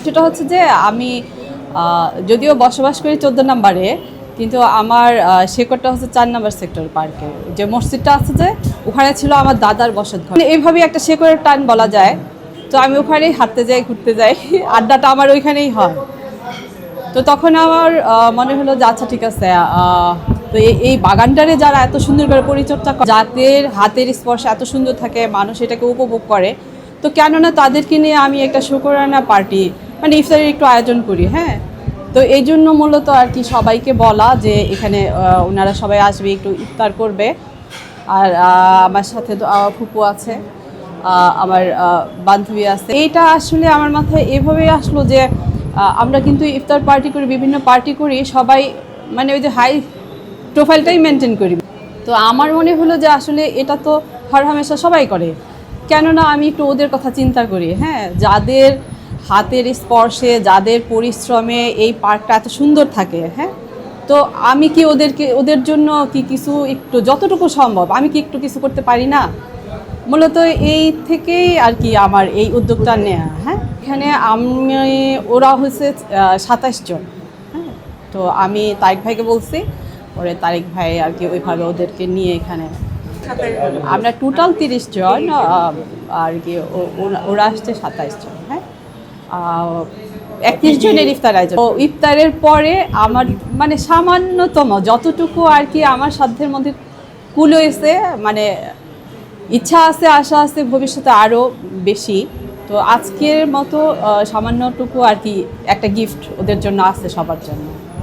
সেটা হচ্ছে যে আমি যদিও বসবাস করি 14 নম্বরে, কিন্তু আমার শেকড়টা হচ্ছে 4 নম্বর সেক্টর পার্কে। যে মসজিদটা আছে যে ওখানে ছিল আমার দাদার বসত ঘর, এইভাবেই একটা শেকড়ের টান বলা যায়। তো আমি ওখানেই হাঁটতে যাই, ঘুরতে যাই, আড্ডাটা আমার ওইখানেই হয়। তো তখন আমার মনে হলো যে আচ্ছা ঠিক আছে, তো এই বাগানটারে যারা এত সুন্দর করে পরিচর্যা করে, যাদের হাতের স্পর্শ এত সুন্দর থাকে, মানুষ এটাকে উপভোগ করে, তো কেননা তাদেরকে নিয়ে আমি একটা শুকরানা পার্টি মানে ইফতারের একটু আয়োজন করি। হ্যাঁ, তো এই জন্য মূলত আর কি সবাইকে বলা যে এখানে ওনারা সবাই আসবে, একটু ইফতার করবে। আর আমার সাথে তো ফুপু আছে, আমার বান্ধবী আছে। এইটা আসলে আমার মাথায় এভাবেই আসলো যে আমরা কিন্তু ইফতার পার্টি করি, বিভিন্ন পার্টি করি, সবাই মানে ওই যে হাই প্রোফাইলটাই মেনটেন করি। তো আমার মনে হলো যে আসলে এটা তো হর হামেশা সবাই করে, কেননা আমি একটু ওদের কথা চিন্তা করি। হ্যাঁ, যাদের হাতের স্পর্শে, যাদের পরিশ্রমে এই পার্কটা এত সুন্দর থাকে, হ্যাঁ, তো আমি কি ওদের জন্য কি কিছু একটু যতটুকু সম্ভব আমি কি একটু কিছু করতে পারি না? মূলত এই থেকেই আর কি আমার এই উদ্যোগটা নেওয়া। হ্যাঁ, এখানে ওরা হচ্ছে 27 জন। হ্যাঁ, তো আমি তারিক ভাইকে বলছি, পরে তারিক ভাই আর কি ওইভাবে ওদেরকে নিয়ে এখানে আমরা টোটাল 30 জন আর কি, ওরা আসছে 27 জন। হ্যাঁ, 31 জনের ইফতার আয়োজন। ও ইফতারের পরে আমার মানে সামান্যতম যতটুকু আর কি আমার সাধ্যের মধ্যে কুল হয়েছে, মানে ইচ্ছা আছে, আশা আছে ভবিষ্যতে আরও বেশি। তো আজকের মতো সামান্যটুকু আর কি একটা গিফট ওদের জন্য আছে, সবার জন্য।